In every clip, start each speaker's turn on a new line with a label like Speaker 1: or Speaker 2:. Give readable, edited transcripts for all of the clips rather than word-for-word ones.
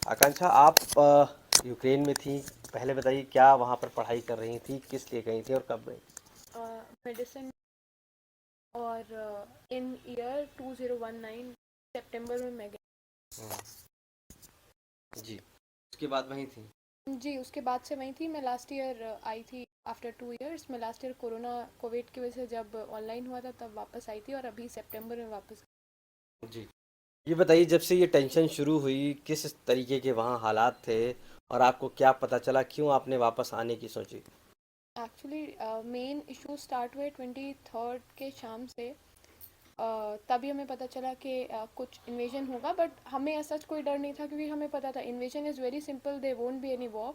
Speaker 1: आकांक्षा, आप यूक्रेन में थी। पहले बताइए, क्या वहाँ पर पढ़ाई कर रही थी, किस लिए गई थी और कब गई?
Speaker 2: मेडिसिन और इन ईयर 2019 सितंबर में मैं
Speaker 1: हम्म, जी। उसके बाद वहीं थी।
Speaker 2: गई। जी, उसके बाद से वहीं थी। मैं लास्ट ईयर आई थी आफ्टर 2 इयर्स। मैं लास्ट ईयर कोविड की वजह से जब ऑनलाइन हुआ था तब वापस आई थी और अभी सितंबर में वापस।
Speaker 1: जी। ये बताइए, जब से ये टेंशन शुरू हुई, किस तरीके के वहाँ हालात थे और आपको क्या पता चला, क्यों आपने वापस आने की सोची?
Speaker 2: एक्चुअली मेन इशू स्टार्ट हुए 23rd के शाम से। तभी हमें पता चला कि कुछ इन्वेजन होगा, बट हमें ऐसा कोई डर नहीं था क्योंकि हमें पता था invasion is very simple, they won't be any war.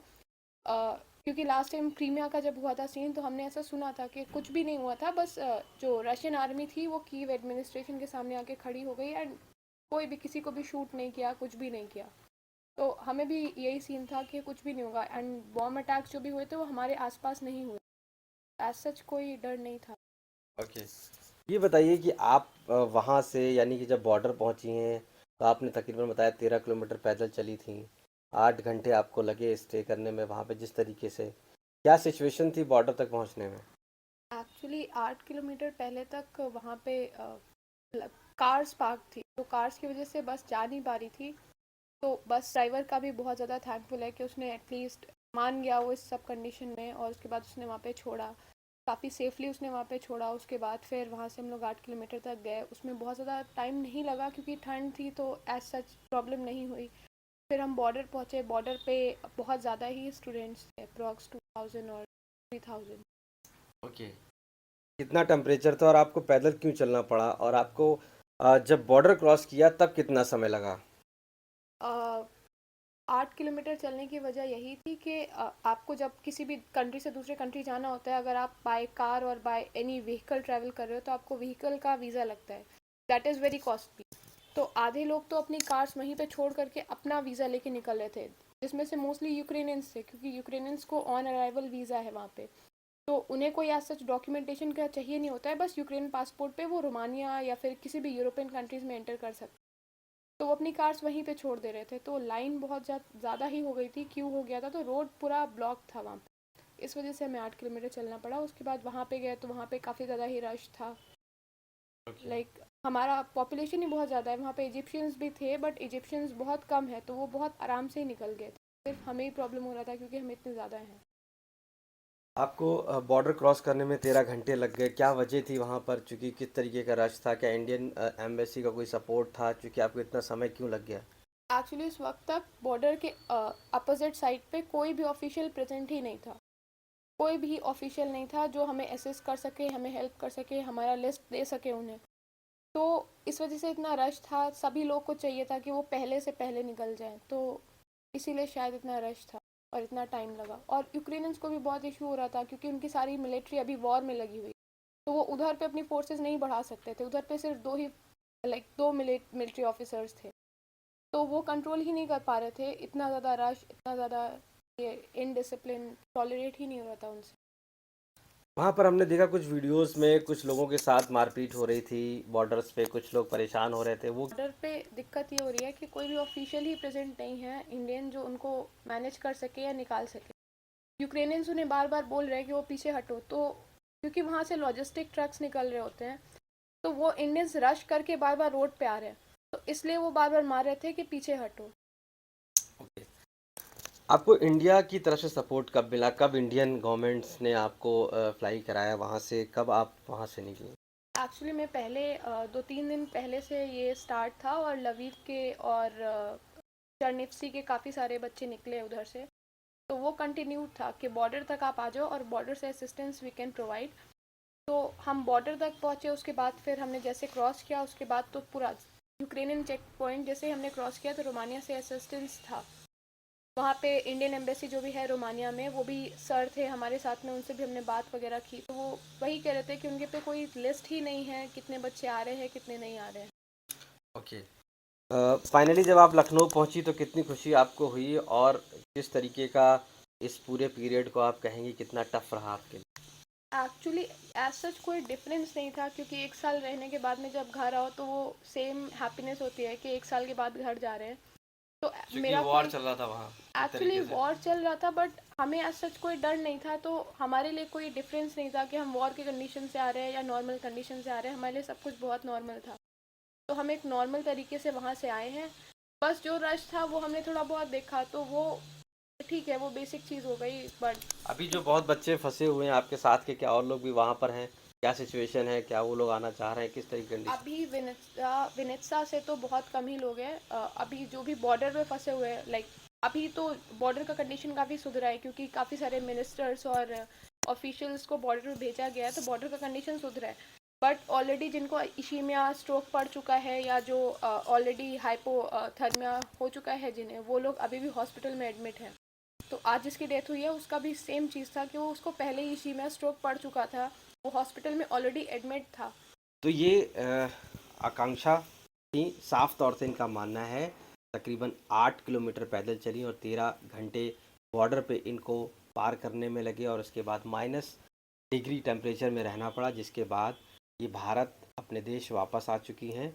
Speaker 2: क्योंकि लास्ट टाइम क्रीमिया का जब हुआ था सीन तो हमने ऐसा सुना था कि कुछ भी नहीं हुआ था, बस जो रशियन आर्मी थी वो कीव एडमिनिस्ट्रेशन के सामने आके खड़ी हो गई एंड कोई भी किसी को भी शूट नहीं किया, कुछ भी नहीं किया। तो हमें भी यही सीन था कि कुछ भी नहीं होगा एंड बॉम्ब अटैक्स जो भी हुए थे वो हमारे आसपास नहीं हुए। एज सच कोई डर नहीं था।
Speaker 1: ओके। ये बताइए कि आप वहाँ से, यानी कि जब बॉर्डर पहुँची हैं, तो आपने तकरीबन बताया 13 किलोमीटर पैदल चली थी। 8 घंटे आपको लगे स्टे करने में वहाँ पे। जिस तरीके से क्या सिचुएशन थी बॉर्डर तक पहुँचने में?
Speaker 2: एक्चुअली 8 किलोमीटर पहले तक वहाँ पे कार्स पार्क थी, तो कार्स की वजह से बस जा नहीं पा रही थी। तो बस ड्राइवर का भी बहुत ज़्यादा थैंकफुल है कि उसने एटलीस्ट मान गया वो इस सब कंडीशन में, और उसके बाद उसने वहाँ पे छोड़ा। काफ़ी सेफली उसने वहाँ पे छोड़ा। उसके बाद फिर वहाँ से हम लोग 8 किलोमीटर तक गए। उसमें बहुत ज़्यादा टाइम नहीं लगा क्योंकि ठंड थी, तो एज सच प्रॉब्लम नहीं हुई। फिर हम बॉर्डर पहुँचे। बॉर्डर पे बहुत ज़्यादा ही स्टूडेंट्स थे, अप्रॉक्स 2000 और 3000।
Speaker 1: ओके। कितना टेम्परेचर था और आपको पैदल क्यों चलना पड़ा, और आपको जब बॉर्डर क्रॉस किया तब कितना समय लगा?
Speaker 2: 8 किलोमीटर चलने की वजह यही थी कि आपको जब किसी भी कंट्री से दूसरे कंट्री जाना होता है, अगर आप बाय कार और बाय एनी व्हीकल ट्रैवल कर रहे हो तो आपको व्हीकल का वीज़ा लगता है। That is very costly. तो आधे लोग तो अपनी कार्स वहीं पे छोड़ करके अपना वीज़ा लेके निकल रहे थे, जिसमें से मोस्टली यूक्रेनियंस थे क्योंकि यूक्रेनियंस को ऑन अराइवल वीज़ा है वहाँ पे। तो उन्हें कोई ऐसा सच डॉक्यूमेंटेशन का चाहिए नहीं होता है, बस यूक्रेन पासपोर्ट पे वो रोमानिया या फिर किसी भी यूरोपियन कंट्रीज़ में एंटर कर सकते। तो वो अपनी कार्स वहीं पे छोड़ दे रहे थे, तो लाइन बहुत ज़्यादा ही हो गई थी, क्यू हो गया था, तो रोड पूरा ब्लॉक था वहाँ पे। इस वजह से हमें 8 किलोमीटर चलना पड़ा। उसके बाद वहाँ पे गए तो वहाँ पे काफ़ी ज़्यादा ही रश था।
Speaker 1: ओके।
Speaker 2: लाइक हमारा पॉपुलेशन ही बहुत ज़्यादा है वहाँ पे। इजिप्शियंस भी थे बट इजिप्शियंस बहुत कम है, तो वो बहुत आराम से ही निकल गए थे। सिर्फ हमें ही प्रॉब्लम हो रहा था क्योंकि हम इतने ज़्यादा हैं।
Speaker 1: आपको बॉर्डर क्रॉस करने में 13 घंटे लग गए, क्या वजह थी वहाँ पर? चूँकि किस तरीके का रश था? क्या इंडियन एम्बेसी का कोई सपोर्ट था? चूँकि आपको इतना समय क्यों लग गया?
Speaker 2: एक्चुअली उस वक्त तक बॉर्डर के अपोजिट साइड पे कोई भी ऑफिशियल प्रेजेंट ही नहीं था। कोई भी ऑफिशियल नहीं था जो हमें असिस्ट कर सके, हमें हेल्प कर सके, हमारा लिस्ट दे सके उन्हें। तो इस वजह से इतना रश था। सभी लोग को चाहिए था कि वो पहले से पहले निकल जाएं, तो इसीलिए शायद इतना रश था और इतना टाइम लगा। और यूक्रेनियंस को भी बहुत इशू हो रहा था क्योंकि उनकी सारी मिलिट्री अभी वॉर में लगी हुई, तो वो उधर पे अपनी फोर्सेस नहीं बढ़ा सकते थे। उधर पे सिर्फ दो ही, लाइक दो मिलिट्री ऑफिसर्स थे, तो वो कंट्रोल ही नहीं कर पा रहे थे। इतना ज़्यादा रश, इतना ज़्यादा ये इनडिसिप्लिन टॉलरेट ही नहीं हो रहा था उनसे।
Speaker 1: वहाँ पर हमने देखा कुछ वीडियोस में कुछ लोगों के साथ मारपीट हो रही थी, बॉर्डर्स पे कुछ लोग परेशान हो रहे थे। वो
Speaker 2: बॉर्डर पे दिक्कत ये हो रही है कि कोई भी ऑफिशियल ही प्रेजेंट नहीं है इंडियन जो उनको मैनेज कर सके या निकाल सके। यूक्रेनियंस उन्हें बार बार बोल रहे हैं कि वो पीछे हटो, तो क्योंकि वहाँ से लॉजिस्टिक ट्रक्स निकल रहे होते हैं, तो वो इंडियंस रश करके बार बार रोड पे आ रहे हैं, तो इसलिए वो बार बार मार रहे थे कि पीछे हटो।
Speaker 1: आपको इंडिया की तरफ से सपोर्ट कब मिला? कब इंडियन गवर्नमेंट्स ने आपको फ्लाई कराया वहाँ से? कब आप वहाँ से निकली?
Speaker 2: एक्चुअली मैं पहले 2-3 दिन पहले से ये स्टार्ट था, और लवीव के और चरनिफ्सी के काफ़ी सारे बच्चे निकले उधर से। तो वो कंटिन्यू था कि बॉर्डर तक आप आ जाओ और बॉर्डर से असिस्टेंस वी कैन प्रोवाइड। तो हम बॉर्डर तक पहुँचे। उसके बाद फिर हमने जैसे क्रॉस किया, उसके बाद तो पूरा यूक्रेनियन चेक पॉइंट जैसे हमने क्रॉस किया तो रोमानिया से असिस्टेंस था। वहाँ पे इंडियन एम्बेसी जो भी है रोमानिया में, वो भी सर थे हमारे साथ में, उनसे भी हमने बात वगैरह की, तो वो वही कह रहे थे कि उनके पे कोई लिस्ट ही नहीं है कितने बच्चे आ रहे हैं कितने नहीं आ रहे हैं।
Speaker 1: ओके। फाइनली जब आप लखनऊ पहुंची तो कितनी खुशी आपको हुई, और किस तरीके का इस पूरे पीरियड को आप कहेंगे कितना टफ रहा आपके लिए?
Speaker 2: एक्चुअली एज सच कोई डिफरेंस नहीं था क्योंकि एक साल रहने के बाद में जब घर आओ तो वो सेम हैप्पीनेस होती है कि एक साल के बाद घर जा रहे हैं। तो
Speaker 1: क्योंकि
Speaker 2: मेरा
Speaker 1: वॉर चल रहा था वहाँ एक
Speaker 2: एक्चुअली
Speaker 1: तरीके से।
Speaker 2: वॉर चल रहा था, बट हमें ऐसा सच कोई डर नहीं था, तो हमारे लिए कोई डिफरेंस नहीं था कि हम वॉर की कंडीशन से आ रहे हैं या नॉर्मल कंडीशन से आ रहे हैं। हमारे लिए सब कुछ बहुत नॉर्मल था, तो हम एक नॉर्मल तरीके से वहाँ से आए हैं। बस जो रश था वो हमने थोड़ा बहुत देखा, तो वो ठीक है, वो बेसिक चीज़ हो गई, बट
Speaker 1: अभी जो बहुत बच्चे फंसे हुए हैं आपके साथ के, क्या और लोग भी वहाँ पर हैं? क्या सिचुएशन है? क्या वो लोग आना चाह रहे हैं? किस तरह की कंडीशन?
Speaker 2: अभी विनित्सा से तो बहुत कम ही लोग हैं। अभी जो भी बॉर्डर पे फंसे हुए हैं, लाइक अभी तो बॉर्डर का कंडीशन काफ़ी सुधरा है, क्योंकि काफ़ी सारे मिनिस्टर्स और ऑफिशियल्स को बॉर्डर पे भेजा गया है, तो बॉर्डर का कंडीशन सुधरा है। बट ऑलरेडी जिनको इशीमिया स्ट्रोक पड़ चुका है, या जो ऑलरेडी हाइपोथर्मिया हो चुका है जिन्हें, वो लोग अभी भी हॉस्पिटल में एडमिट हैं। तो आज जिसकी डेथ हुई है उसका भी सेम चीज़ था कि वो उसको पहले ही इशीमिया स्ट्रोक पड़ चुका था, वो हॉस्पिटल में ऑलरेडी एडमिट था।
Speaker 1: तो ये आकांक्षा थी, साफ तौर से इनका मानना है तकरीबन 8 किलोमीटर पैदल चली और 13 घंटे बॉर्डर पे इनको पार करने में लगे और उसके बाद -डिग्री टेम्परेचर में रहना पड़ा, जिसके बाद ये भारत अपने देश वापस आ चुकी हैं।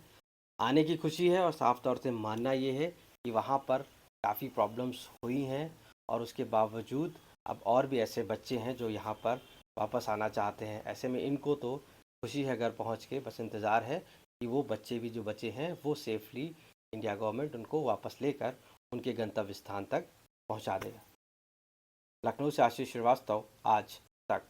Speaker 1: आने की खुशी है और साफ तौर से मानना ये है कि वहाँ पर काफ़ी प्रॉब्लम्स हुई हैं और उसके बावजूद अब और भी ऐसे बच्चे हैं जो यहाँ पर वापस आना चाहते हैं। ऐसे में इनको तो खुशी है घर पहुँच के, बस इंतज़ार है कि वो बच्चे भी जो बचे हैं वो सेफ़ली इंडिया गवर्नमेंट उनको वापस लेकर उनके गंतव्य स्थान तक पहुँचा देगा। लखनऊ से आशीष श्रीवास्तव, आज तक।